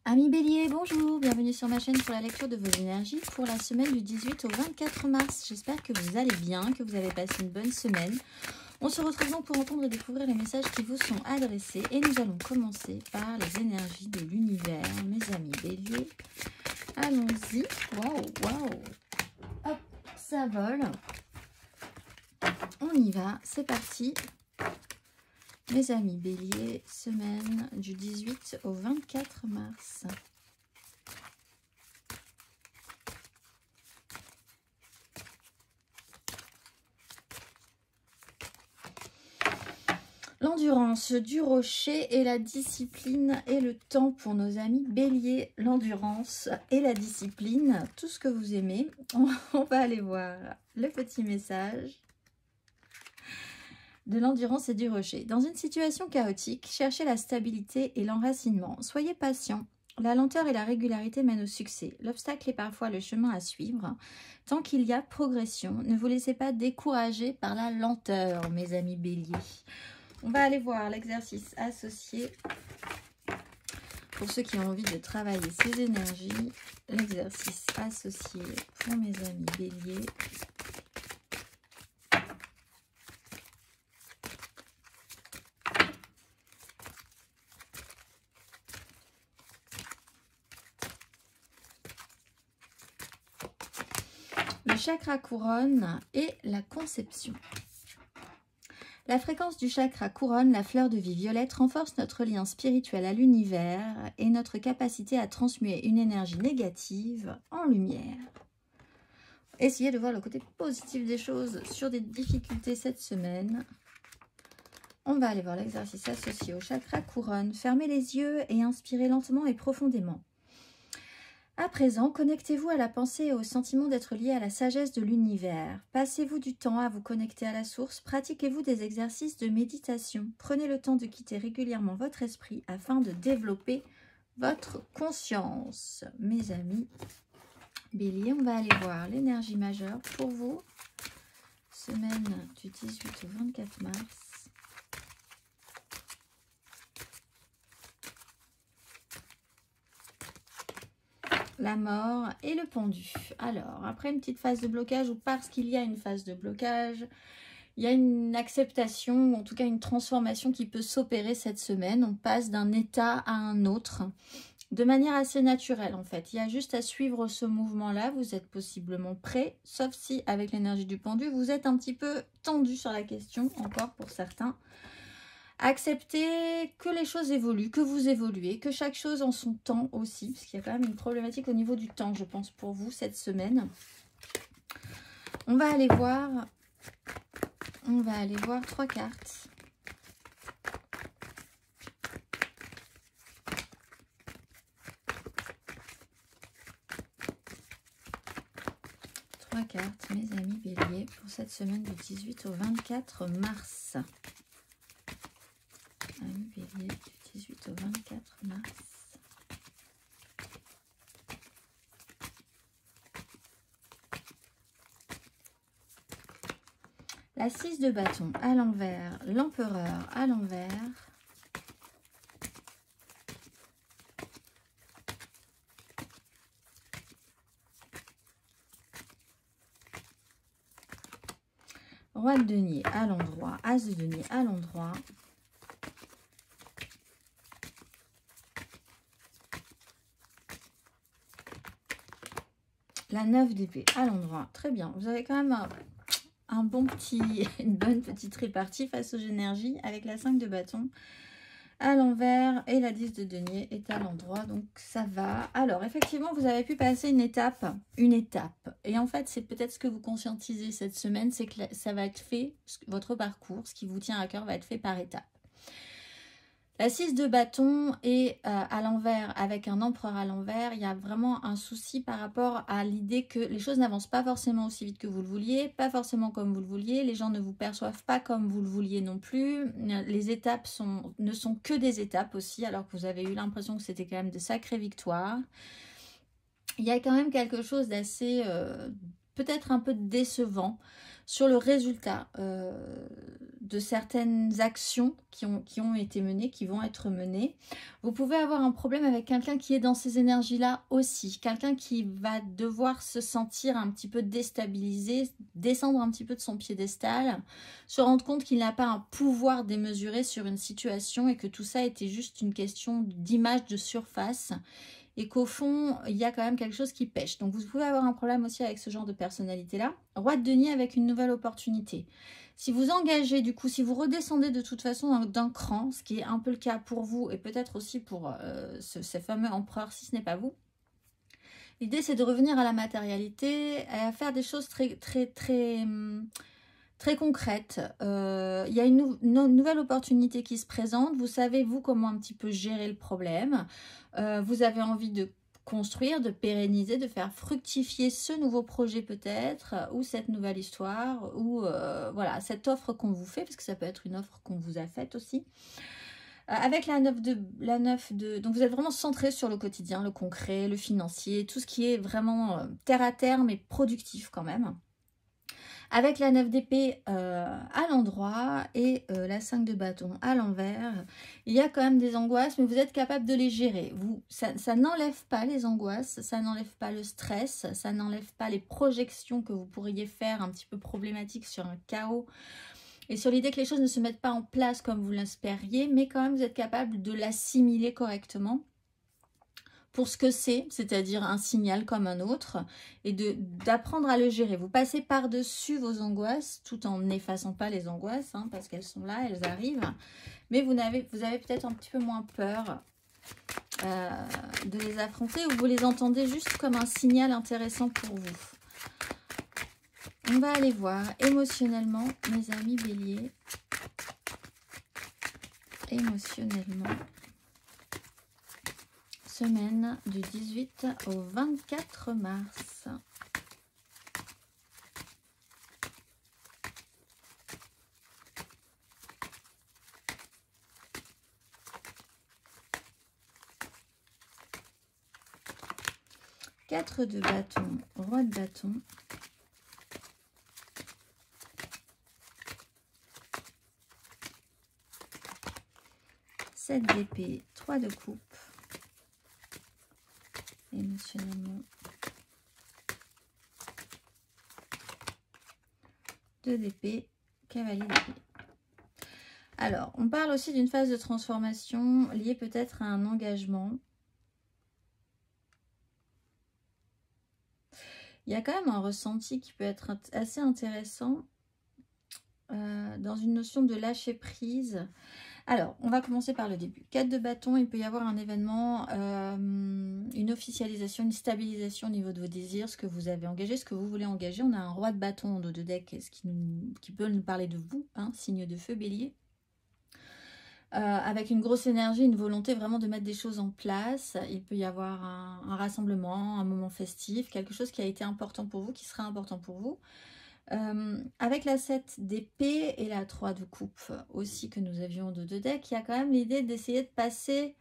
Amis Bélier, bonjour, bienvenue sur ma chaîne pour la lecture de vos énergies pour la semaine du 18 au 24 mars. J'espère que vous allez bien, que vous avez passé une bonne semaine. On se retrouve donc pour entendre et découvrir les messages qui vous sont adressés et nous allons commencer par les énergies de l'univers, mes amis Bélier. Allons-y. Waouh, waouh. Hop, ça vole. On y va, c'est parti. Mes amis Bélier, semaine du 18 au 24 mars. L'endurance du rocher et la discipline et le temps pour nos amis Bélier. L'endurance et la discipline, tout ce que vous aimez. On va aller voir le petit message de l'endurance et du rocher. Dans une situation chaotique, cherchez la stabilité et l'enracinement. Soyez patient. La lenteur et la régularité mènent au succès. L'obstacle est parfois le chemin à suivre. Tant qu'il y a progression, ne vous laissez pas décourager par la lenteur, mes amis Bélier. On va aller voir l'exercice associé. Pour ceux qui ont envie de travailler ces énergies, l'exercice associé pour mes amis Bélier. Le chakra couronne et la conception. La fréquence du chakra couronne, la fleur de vie violette, renforce notre lien spirituel à l'univers et notre capacité à transmuer une énergie négative en lumière. Essayez de voir le côté positif des choses sur des difficultés cette semaine. On va aller voir l'exercice associé au chakra couronne. Fermez les yeux et inspirez lentement et profondément. À présent, connectez-vous à la pensée et au sentiment d'être lié à la sagesse de l'univers. Passez-vous du temps à vous connecter à la source. Pratiquez-vous des exercices de méditation. Prenez le temps de quitter régulièrement votre esprit afin de développer votre conscience. Mes amis Bélier, on va aller voir l'énergie majeure pour vous. Semaine du 18 au 24 mars. La mort et le pendu. Alors, après une petite phase de blocage, ou parce qu'il y a une phase de blocage, il y a une acceptation, ou en tout cas une transformation qui peut s'opérer cette semaine. On passe d'un état à un autre, de manière assez naturelle en fait. Il y a juste à suivre ce mouvement-là. Vous êtes possiblement prêt, sauf si avec l'énergie du pendu, vous êtes un petit peu tendu sur la question, encore pour certains. Acceptez que les choses évoluent, que vous évoluez, que chaque chose en son temps aussi, parce qu'il y a quand même une problématique au niveau du temps, je pense, pour vous cette semaine. On va aller voir 3 cartes. Trois cartes, mes amis Bélier, pour cette semaine du 18 au 24 mars. Amis Bélier, du 18 au 24 mars. La 6 de bâton à l'envers, l'empereur à l'envers. Roi de denier à l'endroit, as de denier à l'endroit. La 9 d'épée à l'endroit. Très bien. Vous avez quand même un bon petit, une bonne petite répartie face aux énergies avec la 5 de bâton à l'envers et la 10 de denier est à l'endroit. Donc ça va. Alors effectivement, vous avez pu passer une étape. Et en fait, c'est peut-être ce que vous conscientisez cette semaine, c'est que ça va être fait, votre parcours, ce qui vous tient à cœur va être fait par étapes. La 6 de bâton est à l'envers avec un empereur à l'envers. Il y a vraiment un souci par rapport à l'idée que les choses n'avancent pas forcément aussi vite que vous le vouliez, pas forcément comme vous le vouliez. Les gens ne vous perçoivent pas comme vous le vouliez non plus. Les étapes ne sont que des étapes aussi, alors que vous avez eu l'impression que c'était quand même de sacrées victoires. Il y a quand même quelque chose d'assez peut-être un peu décevant sur le résultat de certaines actions qui ont été menées, qui vont être menées. Vous pouvez avoir un problème avec quelqu'un qui est dans ces énergies-là aussi. Quelqu'un qui va devoir se sentir un petit peu déstabilisé, descendre un petit peu de son piédestal, se rendre compte qu'il n'a pas un pouvoir démesuré sur une situation et que tout ça était juste une question d'image de surface. Et qu'au fond, il y a quand même quelque chose qui pêche. Donc, vous pouvez avoir un problème aussi avec ce genre de personnalité-là. Roi de denier avec une nouvelle opportunité. Si vous engagez, du coup, si vous redescendez de toute façon d'un cran, ce qui est un peu le cas pour vous et peut-être aussi pour ces fameux empereurs, si ce n'est pas vous, l'idée, c'est de revenir à la matérialité et à faire des choses très concrètes. Il y a une nouvelle opportunité qui se présente. Vous savez, vous, comment un petit peu gérer le problème. Vous avez envie de construire, de pérenniser, de faire fructifier ce nouveau projet peut-être, ou cette nouvelle histoire, ou voilà, cette offre qu'on vous fait, parce que ça peut être une offre qu'on vous a faite aussi. Avec la 9 de... Donc vous êtes vraiment centré sur le quotidien, le concret, le financier, tout ce qui est vraiment terre à terre, mais productif quand même. Avec la 9 d'épée à l'endroit et la 5 de bâton à l'envers, il y a quand même des angoisses, mais vous êtes capable de les gérer. Ça n'enlève pas les angoisses, ça n'enlève pas le stress, ça n'enlève pas les projections que vous pourriez faire un petit peu problématiques sur un chaos et sur l'idée que les choses ne se mettent pas en place comme vous l'espériez, mais quand même vous êtes capable de l'assimiler correctement pour ce que c'est, c'est-à-dire un signal comme un autre, et d'apprendre à le gérer. Vous passez par-dessus vos angoisses, tout en n'effaçant pas les angoisses, hein, parce qu'elles sont là, elles arrivent, mais vous avez peut-être un petit peu moins peur de les affronter, ou vous les entendez juste comme un signal intéressant pour vous. On va aller voir émotionnellement, mes amis béliers, émotionnellement, semaine du 18 au 24 mars. Quatre de bâton, roi de bâton. Sept d'épée, 3 de coupe. Émotionnellement. 2 d'épée, cavalier d'épée. Alors, on parle aussi d'une phase de transformation liée peut-être à un engagement. Il y a quand même un ressenti qui peut être assez intéressant dans une notion de lâcher prise. Alors, on va commencer par le début. 4 de bâton, il peut y avoir un événement, une officialisation, une stabilisation au niveau de vos désirs, ce que vous avez engagé, ce que vous voulez engager. On a un roi de bâton en dos de deck, ce qui peut nous parler de vous, hein, signe de feu bélier. Avec une grosse énergie, une volonté vraiment de mettre des choses en place. Il peut y avoir un rassemblement, un moment festif, quelque chose qui a été important pour vous, qui sera important pour vous. Avec la 7 d'épée et la 3 de coupe aussi que nous avions au dos de deck, il y a quand même l'idée d'essayer de passer,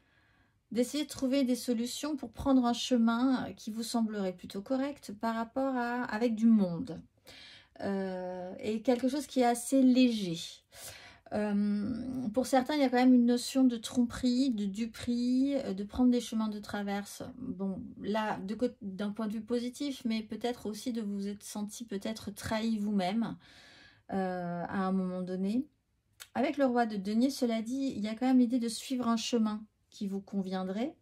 d'essayer de trouver des solutions pour prendre un chemin qui vous semblerait plutôt correct par rapport à avec du monde. Et quelque chose qui est assez léger. Pour certains, il y a quand même une notion de tromperie, de duperie, de prendre des chemins de traverse. Bon, là, d'un point de vue positif, mais peut-être aussi de vous être senti peut-être trahi vous-même à un moment donné. Avec le roi de denier, cela dit, il y a quand même l'idée de suivre un chemin qui vous conviendrait,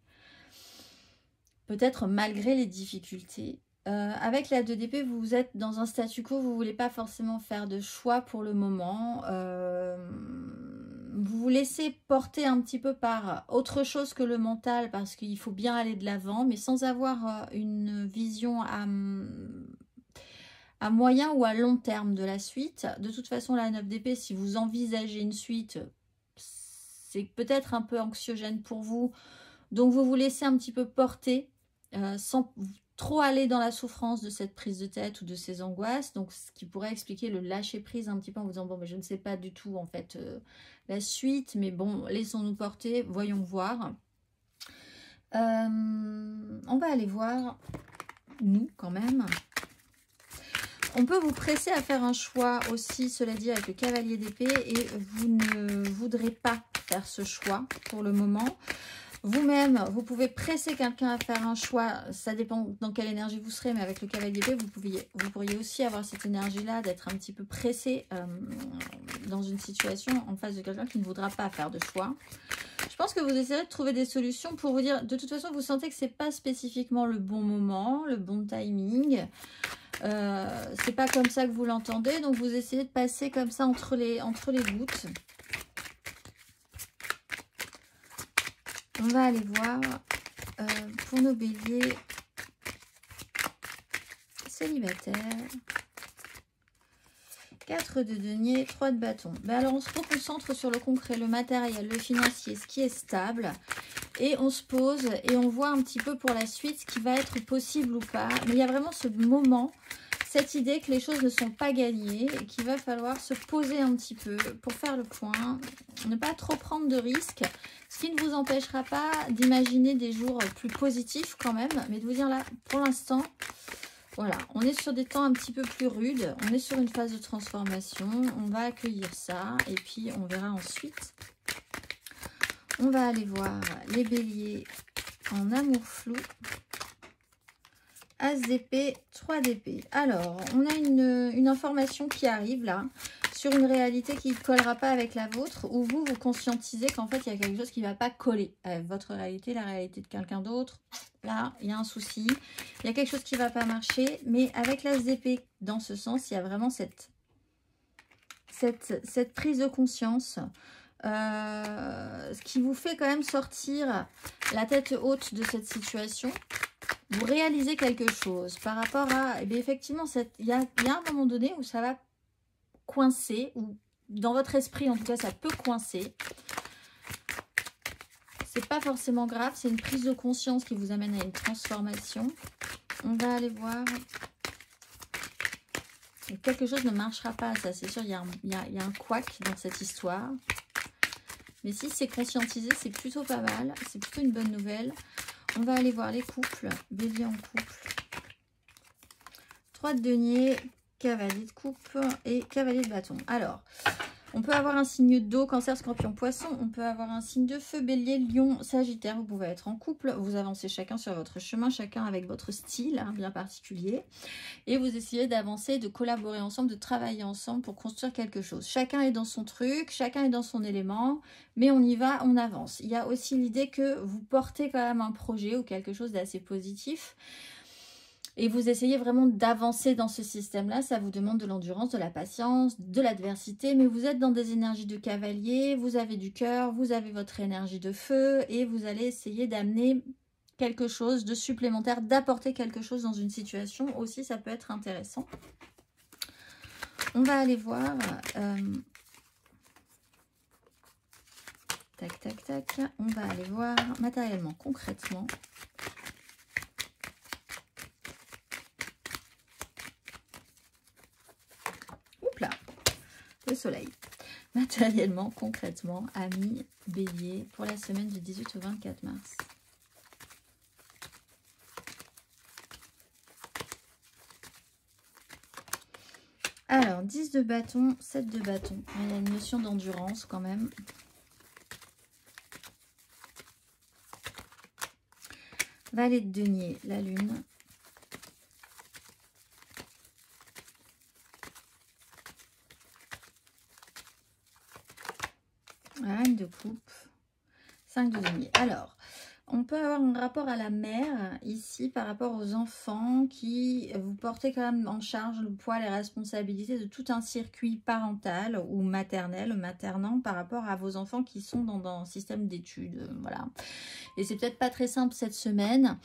peut-être malgré les difficultés. Avec la 2 d'épée, vous êtes dans un statu quo, vous ne voulez pas forcément faire de choix pour le moment. Vous vous laissez porter un petit peu par autre chose que le mental parce qu'il faut bien aller de l'avant, mais sans avoir une vision à moyen ou à long terme de la suite. De toute façon, la 9 d'épée, si vous envisagez une suite, c'est peut-être un peu anxiogène pour vous. Donc, vous vous laissez un petit peu porter sans trop aller dans la souffrance de cette prise de tête ou de ces angoisses, donc ce qui pourrait expliquer le lâcher prise un petit peu en vous disant bon mais je ne sais pas du tout en fait la suite, mais bon laissons-nous porter, voyons voir. On va aller voir nous quand même. On peut vous presser à faire un choix aussi, cela dit, avec le cavalier d'épée, et vous ne voudrez pas faire ce choix pour le moment. Vous-même, vous pouvez presser quelqu'un à faire un choix, ça dépend dans quelle énergie vous serez, mais avec le cavalier d'épée, vous pourriez aussi avoir cette énergie-là d'être un petit peu pressé dans une situation en face de quelqu'un qui ne voudra pas faire de choix. Je pense que vous essayerez de trouver des solutions pour vous dire, de toute façon, vous sentez que ce n'est pas spécifiquement le bon moment, le bon timing. C'est pas comme ça que vous l'entendez, donc vous essayez de passer comme ça entre les gouttes. On va aller voir pour nos béliers célibataires. 4 de denier, 3 de bâton. Ben alors on se concentre sur le concret, le matériel, le financier, ce qui est stable. Et on se pose et on voit un petit peu pour la suite ce qui va être possible ou pas. Mais il y a vraiment ce moment, cette idée que les choses ne sont pas gagnées et qu'il va falloir se poser un petit peu pour faire le point. Ne pas trop prendre de risques, ce qui ne vous empêchera pas d'imaginer des jours plus positifs quand même. Mais de vous dire là, pour l'instant, voilà, on est sur des temps un petit peu plus rudes. On est sur une phase de transformation. On va accueillir ça et puis on verra ensuite. On va aller voir les béliers en amour flou. As d'épée, 3 d'épée. Alors, on a une information qui arrive là, sur une réalité qui ne collera pas avec la vôtre, où vous conscientisez qu'en fait, il y a quelque chose qui ne va pas coller avec votre réalité, la réalité de quelqu'un d'autre. Là, il y a un souci. Il y a quelque chose qui ne va pas marcher, mais avec l'as d'épée, dans ce sens, il y a vraiment cette prise de conscience. Ce qui vous fait quand même sortir la tête haute de cette situation. Vous réalisez quelque chose par rapport à... Eh bien, effectivement, il y a un moment donné où ça va coincer, ou dans votre esprit, en tout cas, ça peut coincer. C'est pas forcément grave, c'est une prise de conscience qui vous amène à une transformation. On va aller voir... Et quelque chose ne marchera pas, ça c'est sûr, il y a un couac dans cette histoire. Mais si c'est conscientisé, c'est plutôt pas mal, c'est plutôt une bonne nouvelle. On va aller voir les couples, bélier en couple. 3 de denier, cavalier de coupe et cavalier de bâton. Alors, on peut avoir un signe d'eau, cancer, scorpion, poisson. On peut avoir un signe de feu, bélier, lion, sagittaire. Vous pouvez être en couple. Vous avancez chacun sur votre chemin, chacun avec votre style bien particulier. Et vous essayez d'avancer, de collaborer ensemble, de travailler ensemble pour construire quelque chose. Chacun est dans son truc, chacun est dans son élément, mais on y va, on avance. Il y a aussi l'idée que vous portez quand même un projet ou quelque chose d'assez positif. Et vous essayez vraiment d'avancer dans ce système-là. Ça vous demande de l'endurance, de la patience, de l'adversité. Mais vous êtes dans des énergies de cavalier, vous avez du cœur, vous avez votre énergie de feu. Et vous allez essayer d'amener quelque chose de supplémentaire, d'apporter quelque chose dans une situation. Aussi, ça peut être intéressant. On va aller voir... Tac, tac, tac. On va aller voir matériellement, concrètement... Là, le soleil. Matériellement, concrètement, amis, bélier, pour la semaine du 18 au 24 mars. Alors, 10 de bâton, 7 de bâton. Il y a une notion d'endurance quand même. Valet de denier, la lune. Reine de coupe, 5 de denier. Alors, on peut avoir un rapport à la mère ici par rapport aux enfants qui vous portez quand même en charge le poids, les responsabilités de tout un circuit parental ou maternel, maternant par rapport à vos enfants qui sont dans un système d'études. Voilà. Et c'est peut-être pas très simple cette semaine.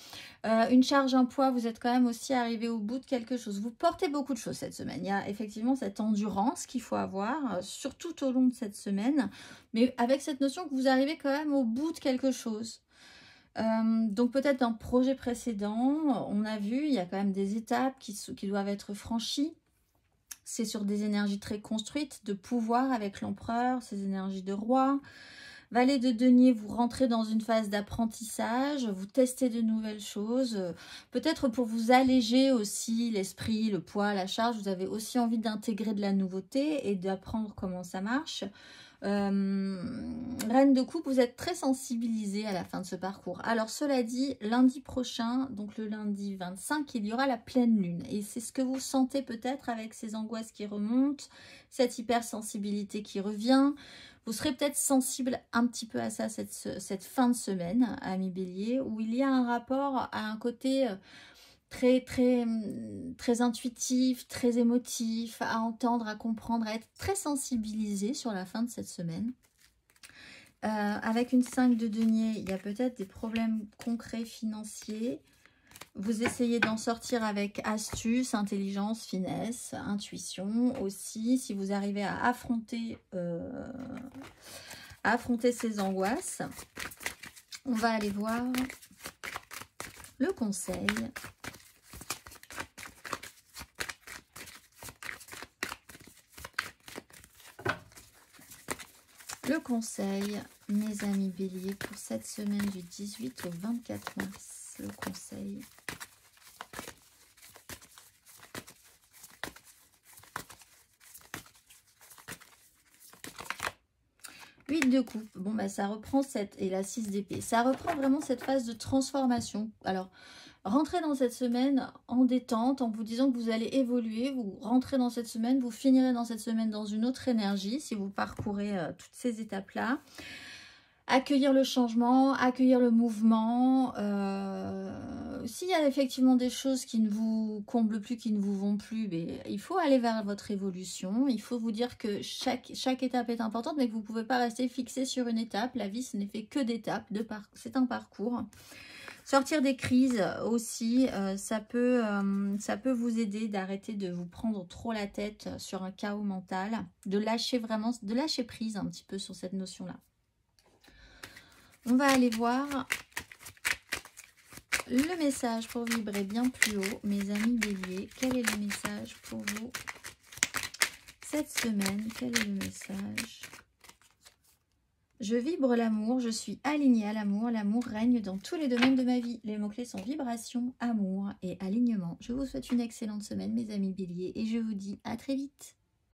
Une charge, un poids, vous êtes quand même aussi arrivé au bout de quelque chose. Vous portez beaucoup de choses cette semaine. Il y a effectivement cette endurance qu'il faut avoir, surtout au long de cette semaine. Mais avec cette notion que vous arrivez quand même au bout de quelque chose. Donc peut-être dans le projet précédent, on a vu, il y a quand même des étapes qui doivent être franchies. C'est sur des énergies très construites, de pouvoir avec l'empereur, ces énergies de roi. Valet de denier, vous rentrez dans une phase d'apprentissage, vous testez de nouvelles choses. Peut-être pour vous alléger aussi l'esprit, le poids, la charge, vous avez aussi envie d'intégrer de la nouveauté et d'apprendre comment ça marche. Reine de coupe, vous êtes très sensibilisé à la fin de ce parcours. Alors cela dit, lundi prochain, donc le lundi 25, il y aura la pleine lune. Et c'est ce que vous sentez peut-être avec ces angoisses qui remontent, cette hypersensibilité qui revient. Vous serez peut-être sensible un petit peu à ça cette fin de semaine, amis bélier, où il y a un rapport à un côté très intuitif, très émotif, à entendre, à comprendre, à être très sensibilisé sur la fin de cette semaine. Avec une 5 de denier, il y a peut-être des problèmes concrets financiers. Vous essayez d'en sortir avec astuce, intelligence, finesse, intuition aussi. Si vous arrivez à affronter ces angoisses, on va aller voir le conseil. Le conseil, mes amis béliers, pour cette semaine du 18 au 24 mars. Le conseil. Huit de coupe. Bon, bah, ça reprend et la 6 d'épée. Ça reprend vraiment cette phase de transformation. Alors, rentrez dans cette semaine en détente, en vous disant que vous allez évoluer. Vous rentrez dans cette semaine, vous finirez dans cette semaine dans une autre énergie si vous parcourez toutes ces étapes-là. Accueillir le changement, accueillir le mouvement. S'il y a effectivement des choses qui ne vous comblent plus, qui ne vous vont plus, mais il faut aller vers votre évolution. Il faut vous dire que chaque étape est importante, mais que vous ne pouvez pas rester fixé sur une étape. La vie, ce n'est fait que d'étapes, c'est un parcours. Sortir des crises aussi, ça peut vous aider d'arrêter de vous prendre trop la tête sur un chaos mental, de lâcher prise un petit peu sur cette notion-là. On va aller voir le message pour vibrer bien plus haut, mes amis béliers. Quel est le message pour vous cette semaine? Quel est le message? Je vibre l'amour, je suis alignée à l'amour. L'amour règne dans tous les domaines de ma vie. Les mots-clés sont vibration, amour et alignement. Je vous souhaite une excellente semaine, mes amis béliers, et je vous dis à très vite.